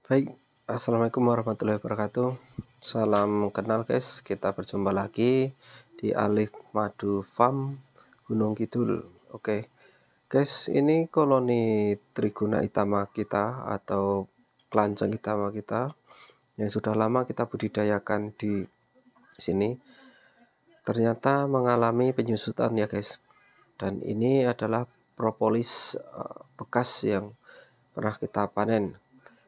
Baik, assalamualaikum warahmatullahi wabarakatuh. Salam kenal guys, kita berjumpa lagi di Alif Madu Farm Gunung Kidul. Oke, guys, ini koloni Trigona itama kita atau kelanceng itama kita yang sudah lama kita budidayakan di sini. Ternyata mengalami penyusutan ya guys. Dan ini adalah propolis bekas yang pernah kita panen.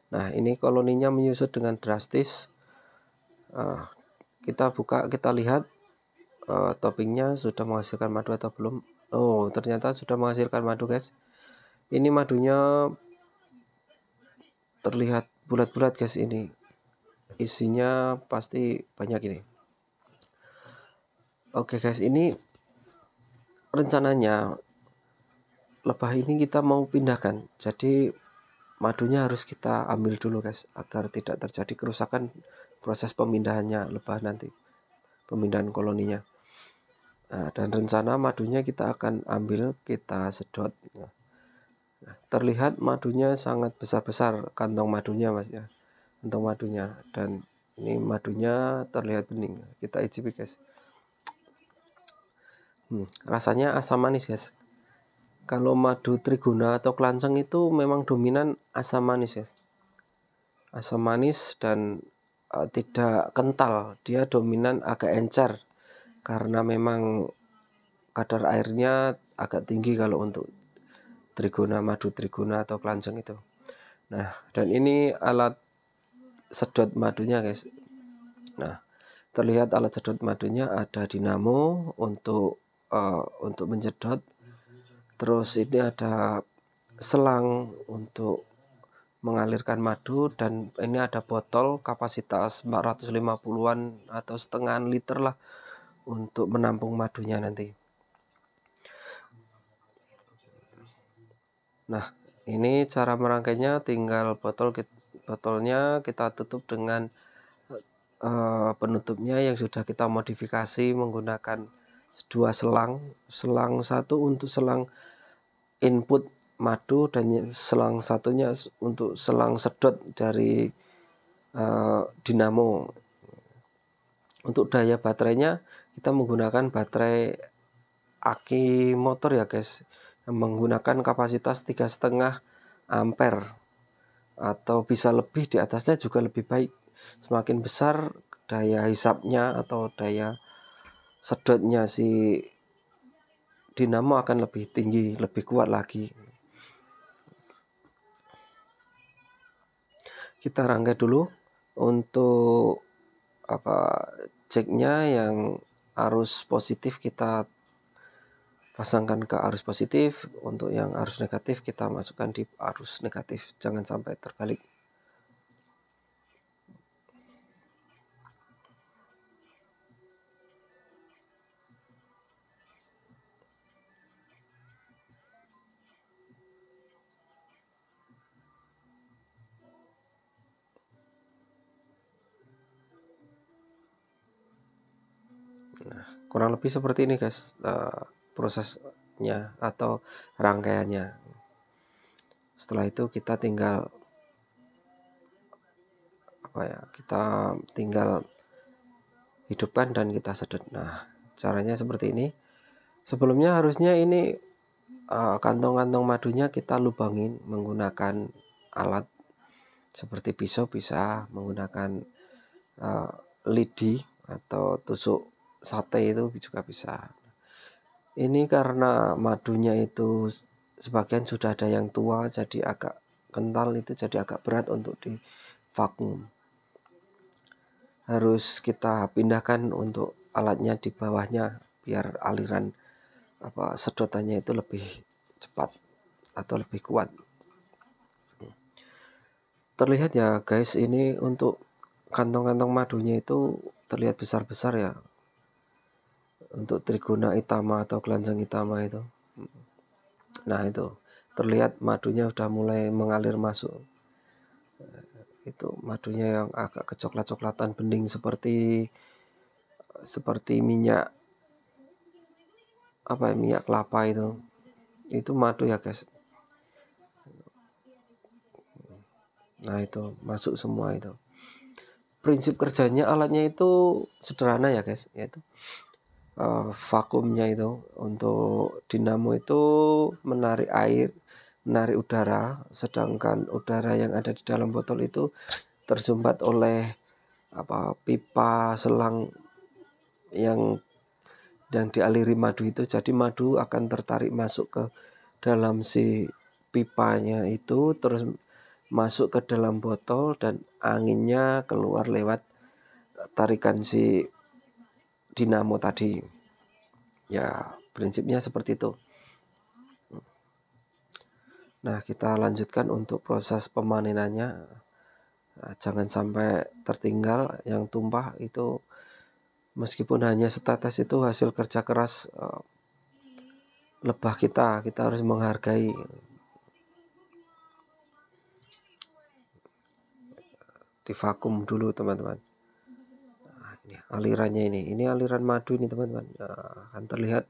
Nah, ini koloninya menyusut dengan drastis. Kita buka, kita lihat toppingnya sudah menghasilkan madu atau belum. Oh, ternyata sudah menghasilkan madu guys. Ini madunya terlihat bulat-bulat guys. Ini isinya pasti banyak ini. Oke guys, ini rencananya lebah ini kita mau pindahkan. Jadi madunya harus kita ambil dulu guys, agar tidak terjadi kerusakan proses pemindahannya lebah nanti, pemindahan koloninya. Nah, dan rencana madunya kita akan ambil, kita sedot. Nah, terlihat madunya sangat besar-besar, kantong madunya mas ya, kantong madunya. Dan ini madunya terlihat bening. Kita icipi guys. Rasanya asam manis guys. Kalau madu Trigona atau kelanceng itu memang dominan asam manis guys. Asam manis dan tidak kental, dia dominan agak encer karena memang kadar airnya agak tinggi kalau untuk Trigona, madu Trigona atau kelanceng itu. Nah, dan ini alat sedot madunya guys. Nah, terlihat alat sedot madunya ada dinamo untuk menjedot. Terus ini ada selang untuk mengalirkan madu, dan ini ada botol kapasitas 450-an atau setengah liter lah untuk menampung madunya nanti. Nah, ini cara merangkainya, tinggal botolnya kita tutup dengan penutupnya yang sudah kita modifikasi menggunakan dua selang satu untuk selang input madu dan selang satunya untuk selang sedot dari dinamo. Untuk daya baterainya kita menggunakan baterai aki motor ya guys, yang menggunakan kapasitas 3,5 ampere atau bisa lebih, di atasnya juga lebih baik. Semakin besar daya hisapnya atau daya sedotnya si dinamo akan lebih tinggi, lebih kuat lagi. Kita rangkai dulu untuk jacknya yang arus positif kita pasangkan ke arus positif, untuk yang arus negatif kita masukkan di arus negatif, jangan sampai terbalik. Nah, kurang lebih seperti ini guys prosesnya atau rangkaiannya. Setelah itu kita tinggal kita tinggal hidupkan dan kita sedot. Nah, caranya seperti ini. Sebelumnya harusnya ini kantong-kantong madunya kita lubangin menggunakan alat seperti pisau, bisa menggunakan lidi atau tusuk sate itu juga bisa. Ini karena madunya itu sebagian sudah ada yang tua, jadi agak kental, itu jadi agak berat untuk di vakum. Harus kita pindahkan untuk alatnya di bawahnya biar aliran sedotannya itu lebih cepat atau lebih kuat. Terlihat ya guys, ini untuk kantong-kantong madunya itu terlihat besar-besar ya, untuk Trigona itama atau kelanceng itama itu. Nah, itu terlihat madunya udah mulai mengalir masuk. Itu madunya yang agak kecoklat-coklatan bening seperti minyak minyak kelapa itu madu ya guys. Nah itu masuk semua itu. Prinsip kerjanya alatnya itu sederhana ya guys, yaitu vakumnya itu untuk dinamo itu menarik air, menarik udara, sedangkan udara yang ada di dalam botol itu tersumbat oleh pipa selang yang dialiri madu itu. Jadi madu akan tertarik masuk ke dalam si pipanya itu, terus masuk ke dalam botol dan anginnya keluar lewat tarikan si dinamo tadi. Ya, prinsipnya seperti itu. Nah, kita lanjutkan untuk proses pemanenannya. Nah, jangan sampai tertinggal yang tumpah itu, meskipun hanya setetes, itu hasil kerja keras lebah kita harus menghargai. Divakum dulu teman-teman. Nah, ini alirannya, ini aliran madu ini teman-teman. Nah, akan terlihat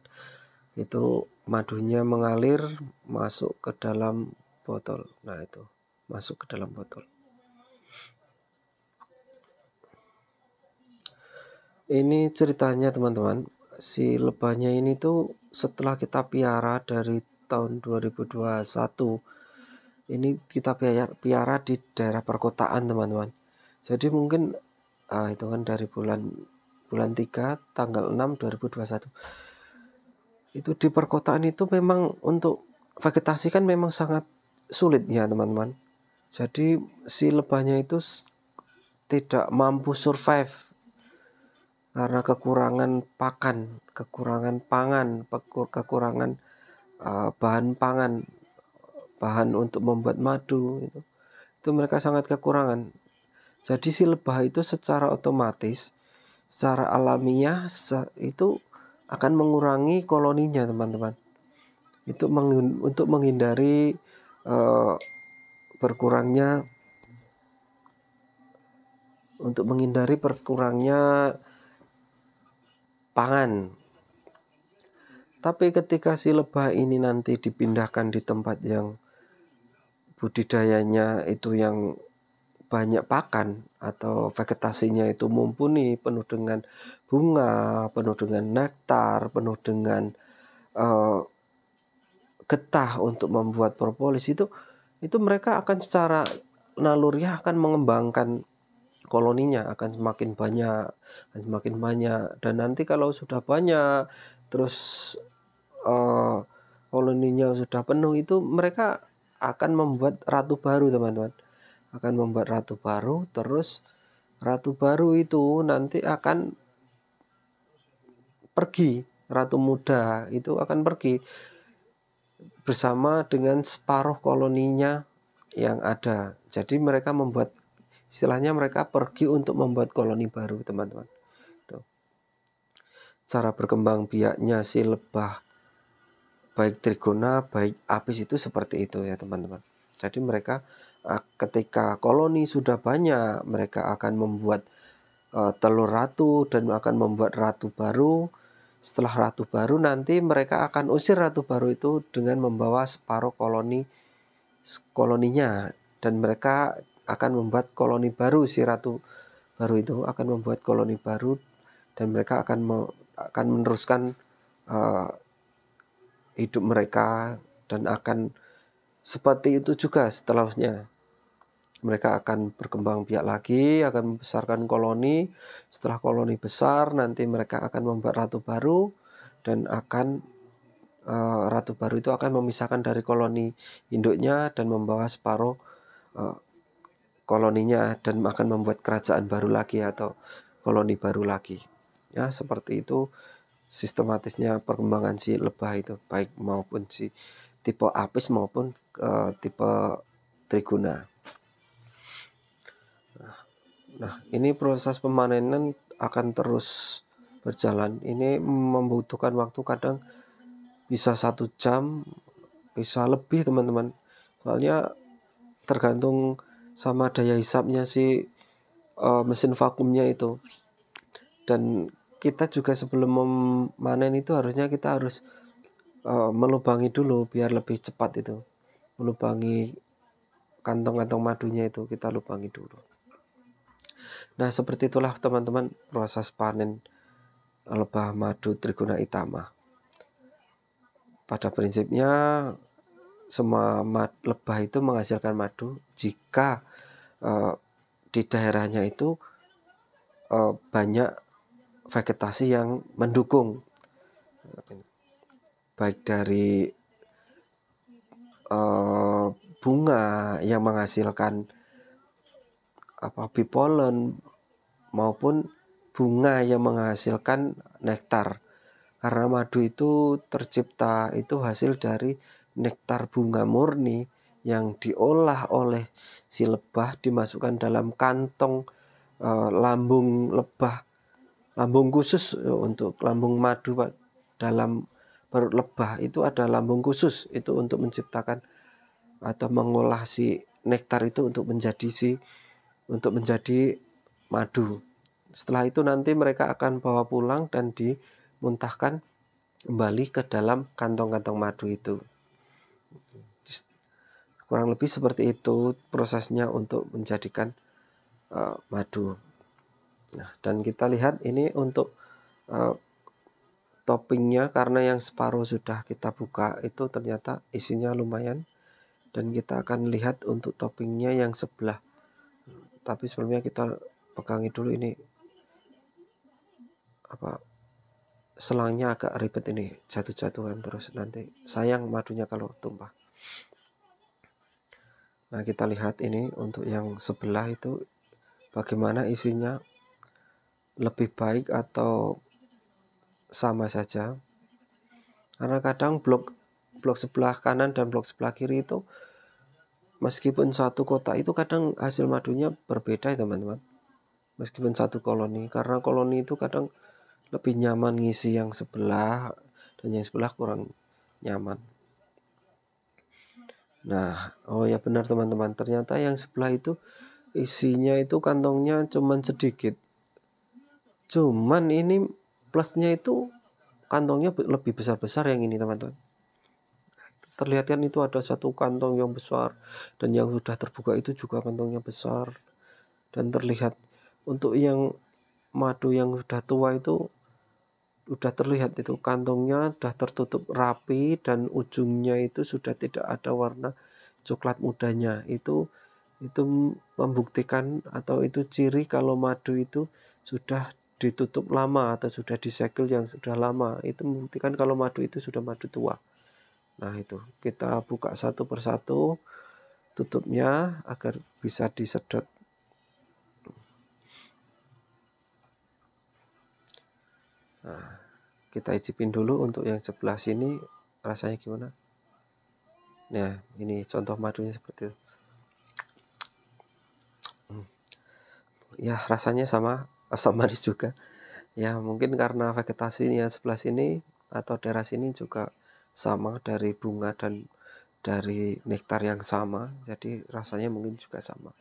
itu madunya mengalir masuk ke dalam botol. Nah itu masuk ke dalam botol. Ini ceritanya teman-teman, si lebahnya ini tuh setelah kita piara dari tahun 2021, ini kita piara di daerah perkotaan teman-teman. Jadi mungkin itu kan dari bulan 3 tanggal 6 2021. Itu di perkotaan itu memang untuk vegetasi kan memang sangat sulit ya teman-teman. Jadi si lebahnya itu tidak mampu survive karena kekurangan pakan, kekurangan pangan, kekurangan bahan pangan, bahan untuk membuat madu itu mereka sangat kekurangan. Jadi si lebah itu secara otomatis, secara alamiah itu akan mengurangi koloninya teman-teman. Itu untuk menghindari berkurangnya pangan. Tapi ketika si lebah ini nanti dipindahkan di tempat yang budidayanya itu yang banyak pakan atau vegetasinya itu mumpuni, penuh dengan bunga, penuh dengan nektar, penuh dengan getah untuk membuat propolis, itu mereka akan secara naluriah akan mengembangkan koloninya, akan semakin banyak, dan nanti kalau sudah banyak terus koloninya sudah penuh, itu mereka akan membuat ratu baru teman-teman, terus ratu baru itu nanti akan pergi, ratu muda itu akan pergi bersama dengan separuh koloninya yang ada. Jadi mereka mereka pergi untuk membuat koloni baru teman-teman. Cara berkembang biaknya si lebah baik trigona baik apis itu seperti itu ya teman-teman. Jadi mereka ketika koloni sudah banyak, mereka akan membuat telur ratu dan akan membuat ratu baru. Setelah ratu baru nanti mereka akan usir ratu baru itu dengan membawa separuh koloninya, dan mereka akan membuat koloni baru. Si ratu baru itu akan membuat koloni baru dan mereka akan meneruskan hidup mereka, dan akan seperti itu juga setelahnya. Mereka akan berkembang biak lagi, akan membesarkan koloni. Setelah koloni besar, nanti mereka akan membuat ratu baru, dan ratu baru itu akan memisahkan dari koloni induknya dan membawa separuh koloninya, dan akan membuat kerajaan baru lagi atau koloni baru lagi. Ya, seperti itu sistematisnya perkembangan si lebah itu, baik maupun si tipe apis maupun tipe trigona. Nah, ini proses pemanenan akan terus berjalan. Ini membutuhkan waktu kadang bisa 1 jam, bisa lebih teman-teman. Soalnya tergantung sama daya hisapnya si mesin vakumnya itu. Dan kita juga sebelum memanen itu kita harus melubangi dulu biar lebih cepat itu. Melubangi kantong-kantong madunya itu kita lubangi dulu. Nah, seperti itulah teman-teman proses panen lebah madu Trigona itama. Pada prinsipnya semua lebah itu menghasilkan madu jika di daerahnya itu banyak vegetasi yang mendukung, baik dari bunga yang menghasilkan bipolen maupun bunga yang menghasilkan nektar. Karena madu itu tercipta itu hasil dari nektar bunga murni yang diolah oleh si lebah, dimasukkan dalam kantong lambung lebah, lambung khusus untuk lambung madu, Pak. Dalam perut lebah itu ada lambung khusus itu untuk menciptakan atau mengolah si nektar itu untuk menjadi madu. Setelah itu nanti mereka akan bawa pulang dan dimuntahkan kembali ke dalam kantong-kantong madu itu. Kurang lebih seperti itu prosesnya untuk menjadikan madu. Nah, dan kita lihat ini untuk toppingnya, karena yang separuh sudah kita buka itu ternyata isinya lumayan, dan kita akan lihat untuk toppingnya yang sebelah. Tapi sebelumnya kita pegangi dulu ini selangnya agak ribet ini, jatuh-jatuhan terus, nanti sayang madunya kalau tumpah. Nah, kita lihat ini untuk yang sebelah itu bagaimana isinya, lebih baik atau sama saja. Karena kadang blok sebelah kanan dan blok sebelah kiri itu meskipun satu kotak itu kadang hasil madunya berbeda ya teman-teman. Meskipun satu koloni, karena koloni itu kadang lebih nyaman ngisi yang sebelah dan yang sebelah kurang nyaman. Nah, oh ya benar teman-teman, ternyata yang sebelah itu isinya itu kantongnya cuman sedikit. Cuman ini plusnya itu kantongnya lebih besar-besar yang ini teman-teman. Terlihat kan itu ada satu kantong yang besar, dan yang sudah terbuka itu juga kantongnya besar. Dan terlihat untuk yang madu yang sudah tua itu sudah terlihat itu kantongnya sudah tertutup rapi dan ujungnya itu sudah tidak ada warna coklat mudanya. Itu membuktikan atau itu ciri kalau madu itu sudah ditutup lama atau sudah disegel yang sudah lama. Itu membuktikan kalau madu itu sudah madu tua. Nah, itu kita buka satu persatu tutupnya agar bisa disedot. Nah, kita icipin dulu untuk yang sebelah sini rasanya gimana. Nah, ini contoh madunya seperti itu. Ya, rasanya sama, asam manis juga. Ya, mungkin karena vegetasinya sebelah sini atau daerah sini juga sama dari bunga dan dari nektar yang sama, jadi rasanya mungkin juga sama.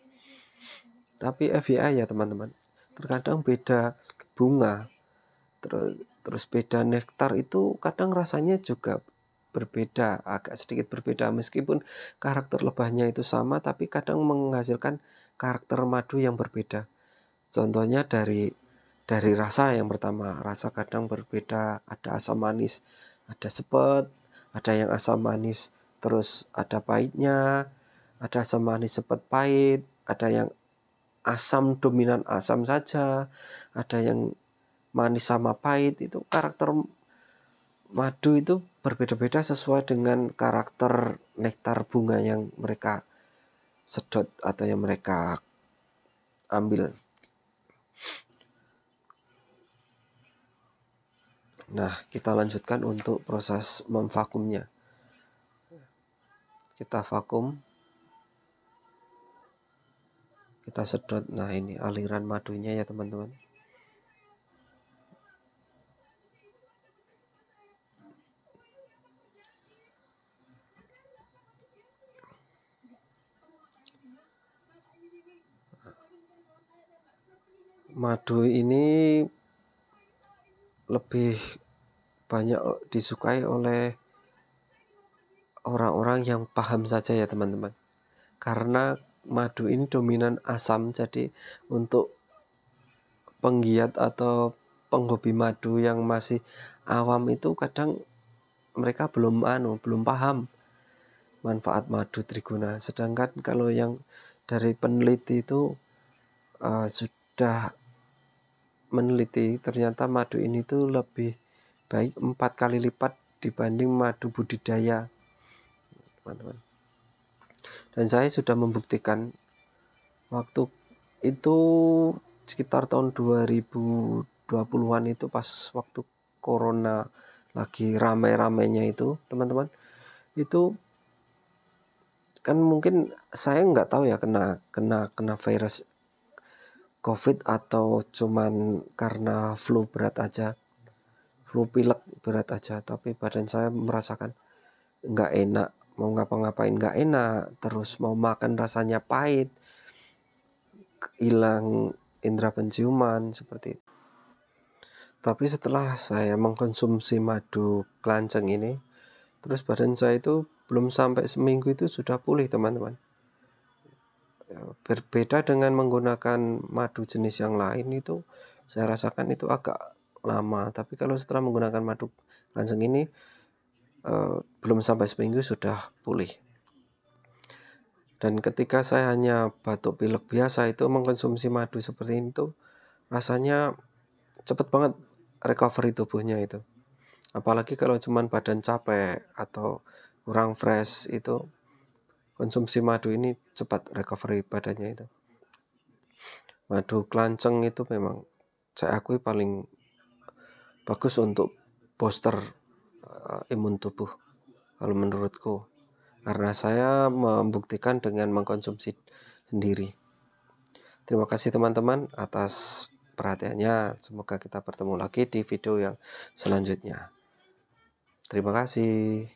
Tapi FYI ya teman-teman, terkadang beda bunga terus beda nektar itu kadang rasanya juga berbeda, agak sedikit berbeda, meskipun karakter lebahnya itu sama tapi kadang menghasilkan karakter madu yang berbeda. Contohnya dari rasa, yang pertama, rasa kadang berbeda, ada asam manis, ada sepet, ada yang asam manis terus ada pahitnya, ada asam manis sepet pahit, ada yang asam dominan asam saja, ada yang manis sama pahit. Itu karakter madu itu berbeda-beda sesuai dengan karakter nektar bunga yang mereka sedot atau yang mereka ambil. Nah, kita lanjutkan untuk proses memvakumnya. Kita vakum, kita sedot. Nah, ini aliran madunya ya teman-teman. Madu ini lebih banyak disukai oleh orang-orang yang paham saja ya teman-teman. karena madu ini dominan asam, jadi untuk penggiat atau penghobi madu yang masih awam itu kadang mereka belum paham manfaat madu trigona. Sedangkan kalau yang dari peneliti itu sudah meneliti, ternyata madu ini tuh lebih baik 4 kali lipat dibanding madu budidaya, teman-teman. Dan saya sudah membuktikan waktu itu sekitar tahun 2020-an itu, pas waktu corona lagi ramai-ramainya itu, teman-teman. Itu kan mungkin saya nggak tahu ya kena virus COVID atau cuman karena flu pilek berat aja, tapi badan saya merasakan nggak enak, mau ngapa-ngapain nggak enak, terus mau makan rasanya pahit, hilang indera penciuman seperti itu. Tapi setelah saya mengkonsumsi madu kelanceng ini, terus badan saya itu belum sampai seminggu itu sudah pulih, teman-teman. Berbeda dengan menggunakan madu jenis yang lain itu, saya rasakan itu agak lama. Tapi kalau setelah menggunakan madu kelanceng ini, belum sampai seminggu sudah pulih. Dan ketika saya hanya batuk pilek biasa itu mengkonsumsi madu seperti itu, rasanya cepet banget recovery tubuhnya itu. Apalagi kalau cuman badan capek atau kurang fresh, itu konsumsi madu ini cepat recovery badannya itu. Madu kelanceng itu memang saya akui paling bagus untuk booster imun tubuh kalau menurutku, karena saya membuktikan dengan mengkonsumsi sendiri. Terima kasih teman-teman atas perhatiannya. Semoga kita bertemu lagi di video yang selanjutnya. Terima kasih.